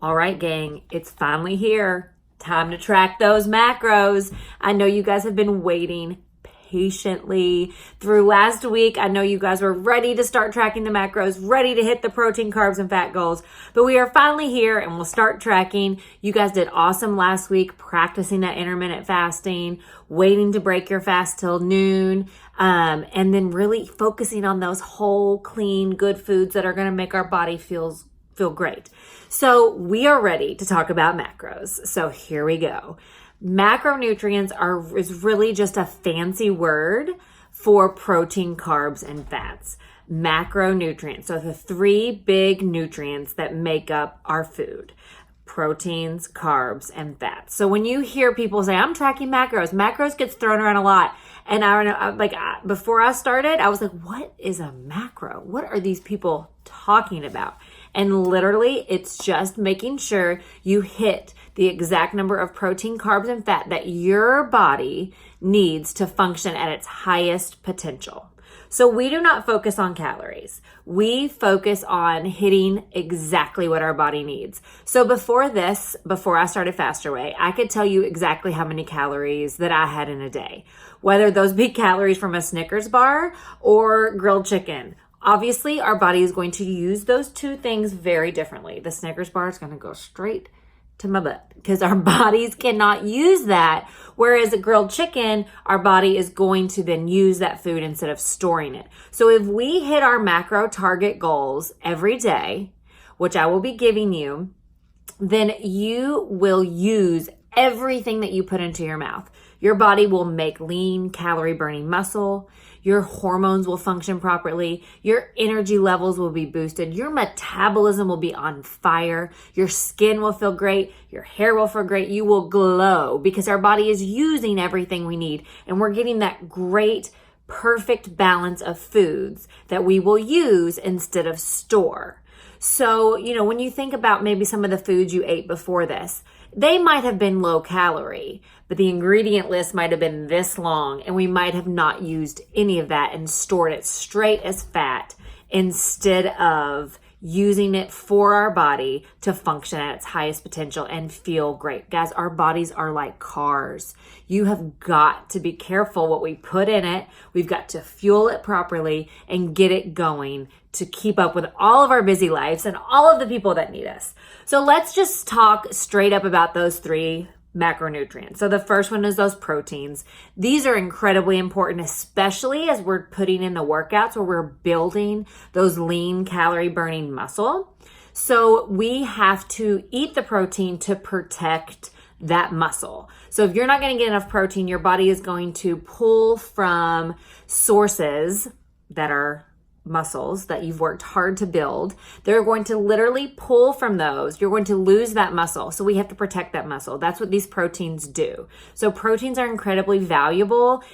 All right, gang, it's finally here. Time to track those macros. I know you guys have been waiting patiently through last week. I know you guys were ready to start tracking the macros, ready to hit the protein, carbs, and fat goals, but we are finally here and we'll start tracking. You guys did awesome last week practicing that intermittent fasting, waiting to break your fast till noon, and then really focusing on those whole, clean, good foods that are going to make our body feel great. So we are ready to talk about macros. So here we go. Macronutrients is really just a fancy word for protein, carbs, and fats. Macronutrients. So the three big nutrients that make up our food: proteins, carbs, and fats. So when you hear people say, I'm tracking macros gets thrown around a lot. And I don't know, before I started, I was like, what is a macro? What are these people talking about? And literally, it's just making sure you hit the exact number of protein, carbs, and fat that your body needs to function at its highest potential. So we do not focus on calories. We focus on hitting exactly what our body needs. So before I started Faster Way, I could tell you exactly how many calories that I had in a day, whether those be calories from a Snickers bar or grilled chicken. Obviously, our body is going to use those two things very differently. The Snickers bar is going to go straight to my butt because our bodies cannot use that. Whereas a grilled chicken, our body is going to then use that food instead of storing it. So if we hit our macro target goals every day, which I will be giving you, then you will use everything that you put into your mouth. Your body will make lean, calorie burning muscle. Your hormones will function properly. Your energy levels will be boosted. Your metabolism will be on fire. Your skin will feel great. Your hair will feel great. You will glow because our body is using everything we need. And we're getting that great, perfect balance of foods that we will use instead of store. So, when you think about maybe some of the foods you ate before this, they might have been low calorie, but the ingredient list might have been this long, and we might have not used any of that and stored it straight as fat instead of using it for our body to function at its highest potential and feel great. Guys, our bodies are like cars. You have got to be careful what we put in it. We've got to fuel it properly and get it going to keep up with all of our busy lives and all of the people that need us. So let's just talk straight up about those three macronutrients. So the first one is those proteins. These are incredibly important, especially as we're putting in the workouts where we're building those lean, calorie burning muscle. So we have to eat the protein to protect that muscle. So if you're not going to get enough protein, your body is going to pull from sources that are muscles that you've worked hard to build. They're going to literally pull from those. You're going to lose that muscle. So we have to protect that muscle. That's what these proteins do. So proteins are incredibly valuable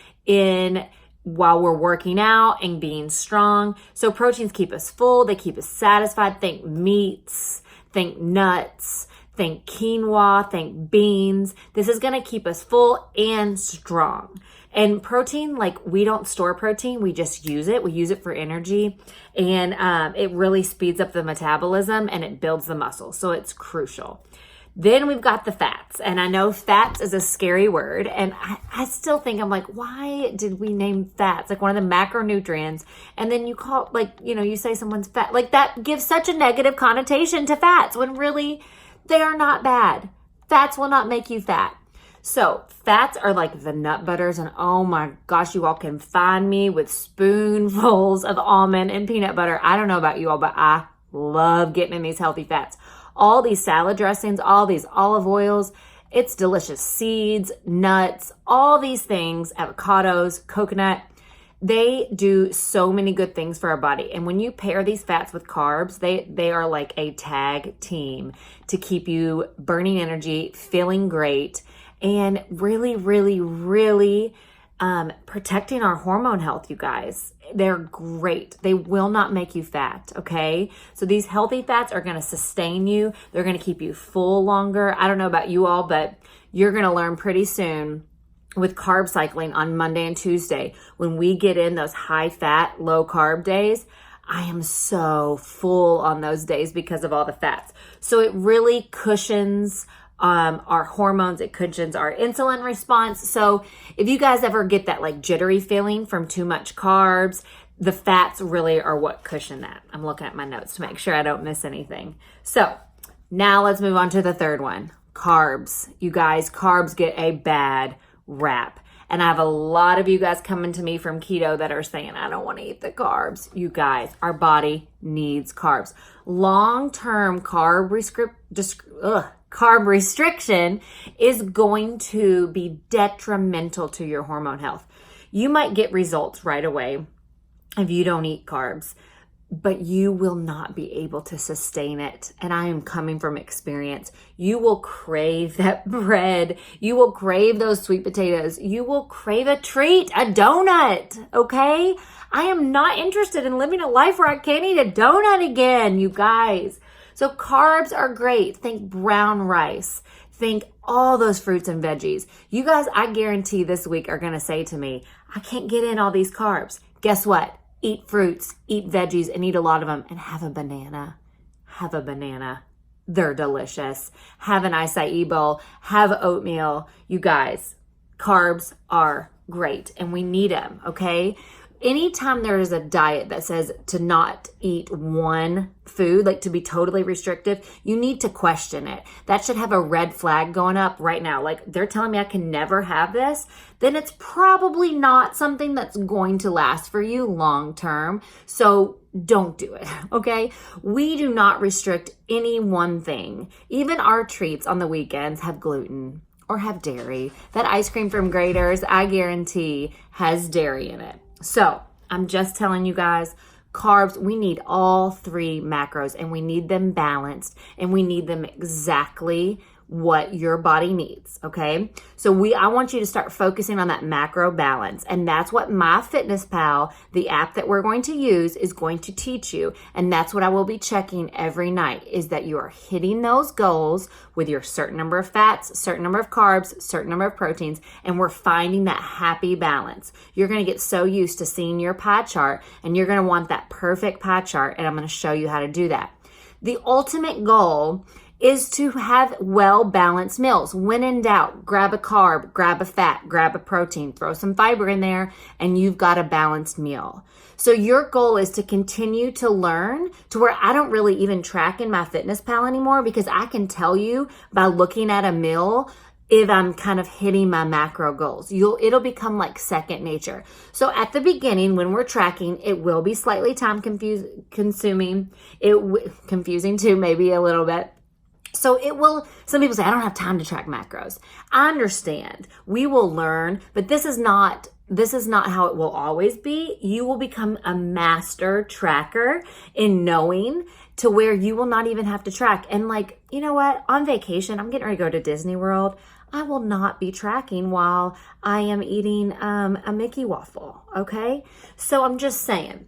while we're working out and being strong. So proteins keep us full. They keep us satisfied. Think meats, think nuts, think quinoa, think beans. This is going to keep us full and strong. And protein, we don't store protein, we just use it. We use it for energy, and it really speeds up the metabolism and it builds the muscle. So it's crucial. Then we've got the fats. And I know fats is a scary word. And I still think, I'm like, why did we name fats like one of the macronutrients? And then you call, you say someone's fat. That gives such a negative connotation to fats when really they are not bad. Fats will not make you fat. So fats are like the nut butters, and oh my gosh, you all can find me with spoonfuls of almond and peanut butter. I don't know about you all, but I love getting in these healthy fats. All these salad dressings, all these olive oils, it's delicious. Seeds, nuts, all these things, avocados, coconut, they do so many good things for our body. And when you pair these fats with carbs, they are like a tag team to keep you burning energy, feeling great, and really, really, really protecting our hormone health, you guys. They're great. They will not make you fat, okay? So these healthy fats are going to sustain you. They're going to keep you full longer. I don't know about you all, but you're going to learn pretty soon with carb cycling on Monday and Tuesday. When we get in those high fat, low carb days, I am so full on those days because of all the fats. So it really cushions our hormones, it cushions our insulin response. So if you guys ever get that like jittery feeling from too much carbs, the fats really are what cushion that. I'm looking at my notes to make sure I don't miss anything. So now let's move on to the third one, carbs. You guys, carbs get a bad rap. And I have a lot of you guys coming to me from keto that are saying, I don't want to eat the carbs. You guys, our body needs carbs. Long-term carb restriction is going to be detrimental to your hormone health. You might get results right away if you don't eat carbs, but you will not be able to sustain it. And I am coming from experience. You will crave that bread. You will crave those sweet potatoes. You will crave a treat, a donut, okay? I am not interested in living a life where I can't eat a donut again, you guys. So carbs are great. Think brown rice. Think all those fruits and veggies. You guys, I guarantee this week are going to say to me, I can't get in all these carbs. Guess what? Eat fruits, eat veggies, and eat a lot of them, and have a banana. Have a banana. They're delicious. Have an acai bowl. Have oatmeal. You guys, carbs are great, and we need them, okay? Anytime there is a diet that says to not eat one food, like to be totally restrictive, you need to question it. That should have a red flag going up right now. Like they're telling me I can never have this, then it's probably not something that's going to last for you long term. So don't do it, okay? We do not restrict any one thing. Even our treats on the weekends have gluten or have dairy. That ice cream from Grader's, I guarantee, has dairy in it. So I'm just telling you guys, carbs, we need all three macros, and we need them balanced, and we need them exactly what your body needs, okay? So I want you to start focusing on that macro balance, and that's what MyFitnessPal, the app that we're going to use, is going to teach you. And that's what I will be checking every night, is that you are hitting those goals with your certain number of fats, certain number of carbs, certain number of proteins, and we're finding that happy balance. You're going to get so used to seeing your pie chart, and you're going to want that perfect pie chart, and I'm going to show you how to do that. The ultimate goal is to have well-balanced meals. When in doubt, grab a carb, grab a fat, grab a protein, throw some fiber in there, and you've got a balanced meal. So your goal is to continue to learn to where I don't really even track in MyFitnessPal anymore, because I can tell you by looking at a meal if I'm kind of hitting my macro goals. It'll become like second nature. So at the beginning, when we're tracking, it will be slightly time consuming. Confusing too, maybe a little bit. So some people say, I don't have time to track macros. I understand. We will learn, but this is not how it will always be. You will become a master tracker in knowing to where you will not even have to track. And like, you know what? On vacation, I'm getting ready to go to Disney World. I will not be tracking while I am eating a Mickey waffle, okay? So I'm just saying,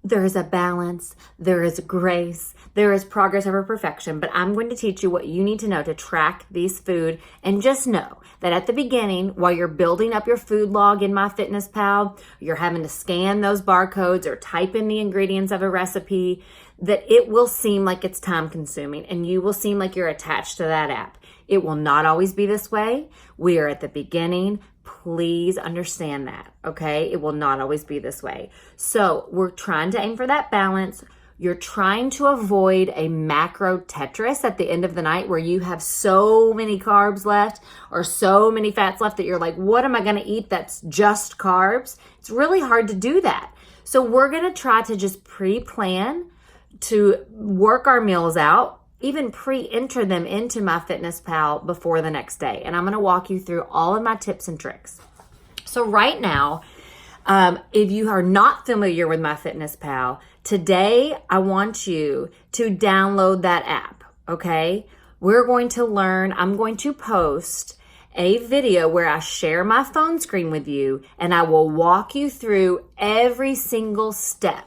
there is a balance, there is grace, there is progress over perfection, but I'm going to teach you what you need to know to track these food. And just know that at the beginning, while you're building up your food log in MyFitnessPal, you're having to scan those barcodes or type in the ingredients of a recipe, that it will seem like it's time consuming and you will seem like you're attached to that app. It will not always be this way. We are at the beginning. Please understand that, okay? It will not always be this way. So we're trying to aim for that balance. You're trying to avoid a macro Tetris at the end of the night where you have so many carbs left or so many fats left that you're like, what am I going to eat that's just carbs? It's really hard to do that. So we're going to try to just pre-plan to work our meals out, even pre-enter them into MyFitnessPal before the next day. And I'm going to walk you through all of my tips and tricks. So right now, if you are not familiar with MyFitnessPal, today I want you to download that app, okay? I'm going to post a video where I share my phone screen with you, and I will walk you through every single step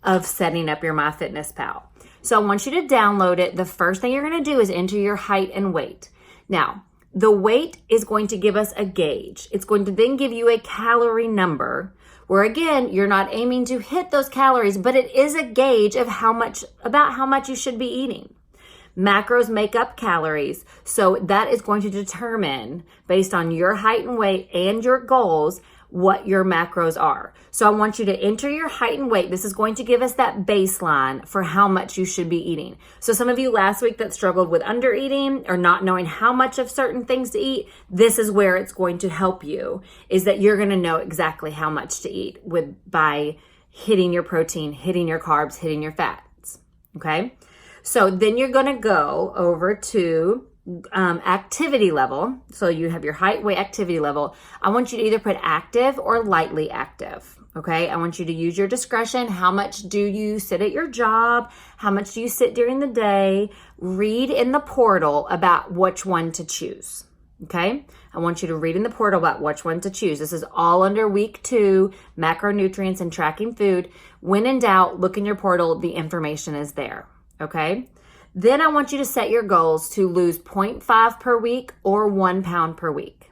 of setting up your MyFitnessPal. So I want you to download it. The first thing you're going to do is enter your height and weight. Now, the weight is going to give us a gauge. It's going to then give you a calorie number, where again, you're not aiming to hit those calories, but it is a gauge of how much you should be eating. Macros make up calories, so that is going to determine, based on your height and weight and your goals, what your macros are. So I want you to enter your height and weight. This is going to give us that baseline for how much you should be eating. So some of you last week that struggled with under eating or not knowing how much of certain things to eat, this is where it's going to help you, is that you're going to know exactly how much to eat by hitting your protein, hitting your carbs, hitting your fats. Okay. So then you're going to go over to activity level. So you have your height, weight, activity level. I want you to either put active or lightly active. Okay. I want you to use your discretion. How much do you sit at your job? How much do you sit during the day? Read in the portal about which one to choose. Okay. I want you to read in the portal about which one to choose. This is all under week 2, macronutrients and tracking food. When in doubt, look in your portal. The information is there. Okay. Then I want you to set your goals to lose 0.5 per week or 1 pound per week.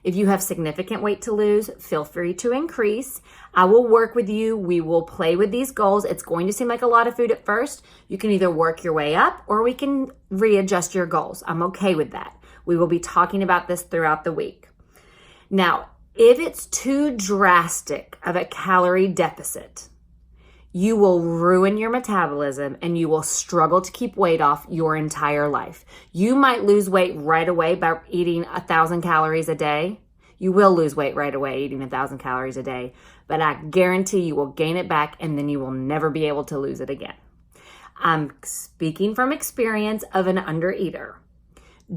If you have significant weight to lose, feel free to increase. I will work with you. We will play with these goals. It's going to seem like a lot of food at first. You can either work your way up or we can readjust your goals. I'm okay with that. We will be talking about this throughout the week. Now, if it's too drastic of a calorie deficit, you will ruin your metabolism and you will struggle to keep weight off your entire life. You might lose weight right away by eating 1,000 calories a day. You will lose weight right away eating 1,000 calories a day, but I guarantee you will gain it back and then you will never be able to lose it again. I'm speaking from experience of an undereater.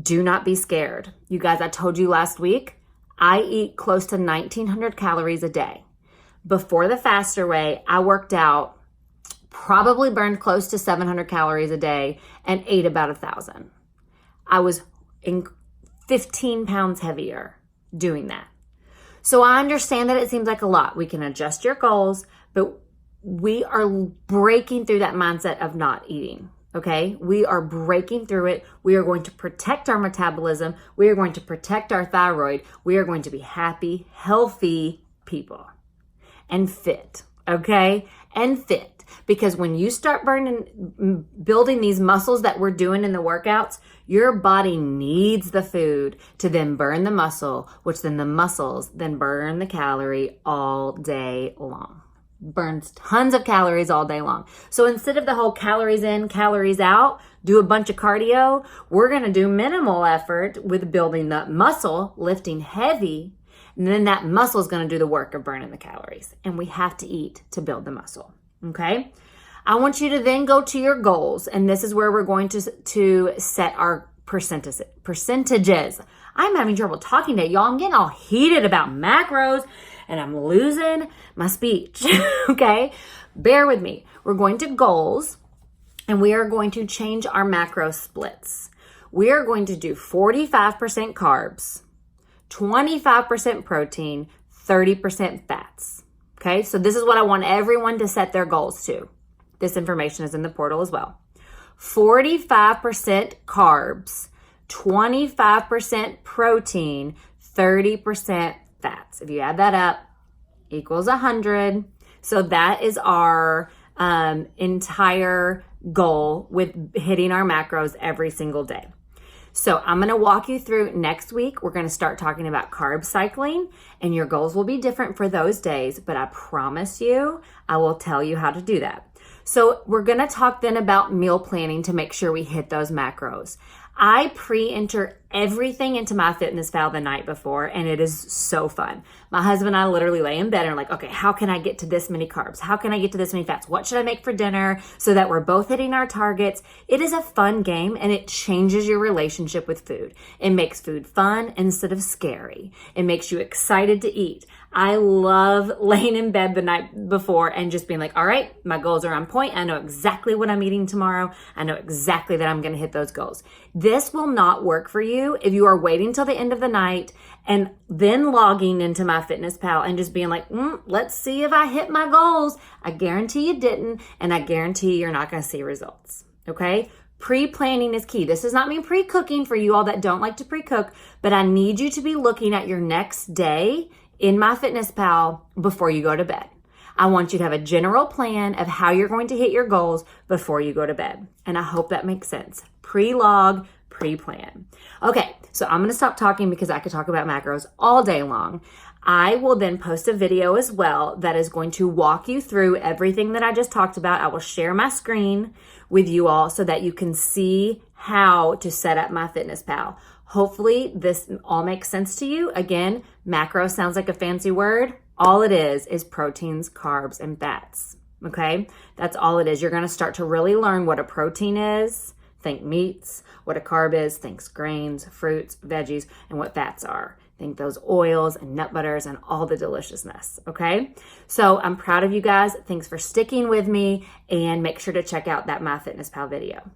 Do not be scared. You guys, I told you last week, I eat close to 1,900 calories a day. Before the faster way, I worked out, probably burned close to 700 calories a day and ate about 1,000. I was 15 pounds heavier doing that. So I understand that it seems like a lot. We can adjust your goals, but we are breaking through that mindset of not eating. Okay, we are breaking through it. We are going to protect our metabolism. We are going to protect our thyroid. We are going to be happy, healthy people and fit. Okay, and fit. Because when you start building these muscles that we're doing in the workouts, your body needs the food to then burn the muscle, which then the muscles then burn the calorie all day long. Burns tons of calories all day long. So instead of the whole calories in, calories out, do a bunch of cardio, we're going to do minimal effort with building the muscle, lifting heavy, and then that muscle is going to do the work of burning the calories. And we have to eat to build the muscle. Okay? I want you to then go to your goals, and this is where we're going to set our percentages. I'm having trouble talking today, y'all. I'm getting all heated about macros, and I'm losing my speech, okay? Bear with me. We're going to goals, and we are going to change our macro splits. We are going to do 45% carbs, 25% protein, 30% fats, okay? So this is what I want everyone to set their goals to. This information is in the portal as well. 45% carbs, 25% protein, 30% fats. If you add that up, equals 100. So that is our entire goal with hitting our macros every single day. So I'm going to walk you through next week. We're going to start talking about carb cycling, and your goals will be different for those days, but I promise you, I will tell you how to do that. So we're going to talk then about meal planning to make sure we hit those macros. I pre-enter everything into MyFitnessPal the night before, and it is so fun. My husband and I literally lay in bed and are like, okay, how can I get to this many carbs? How can I get to this many fats? What should I make for dinner so that we're both hitting our targets? It is a fun game, and it changes your relationship with food. It makes food fun instead of scary. It makes you excited to eat. I love laying in bed the night before and just being like, all right, my goals are on point. I know exactly what I'm eating tomorrow. I know exactly that I'm going to hit those goals. This will not work for you if you are waiting till the end of the night and then logging into MyFitnessPal and just being like, let's see if I hit my goals. I guarantee you didn't, and I guarantee you're not going to see results. Okay? Pre-planning is key. This does not mean pre-cooking for you all that don't like to pre-cook, but I need you to be looking at your next day in MyFitnessPal before you go to bed. I want you to have a general plan of how you're going to hit your goals before you go to bed. And I hope that makes sense. Pre-log, pre-plan. Okay, so I'm going to stop talking because I could talk about macros all day long. I will then post a video as well that is going to walk you through everything that I just talked about. I will share my screen with you all so that you can see how to set up MyFitnessPal. Hopefully this all makes sense to you. Again, macro sounds like a fancy word. All it is proteins, carbs, and fats. Okay? That's all it is. You're going to start to really learn what a protein is. Think meats. What a carb is. Think grains, fruits, veggies, and what fats are. Think those oils and nut butters and all the deliciousness, okay? So I'm proud of you guys. Thanks for sticking with me, and make sure to check out that MyFitnessPal video.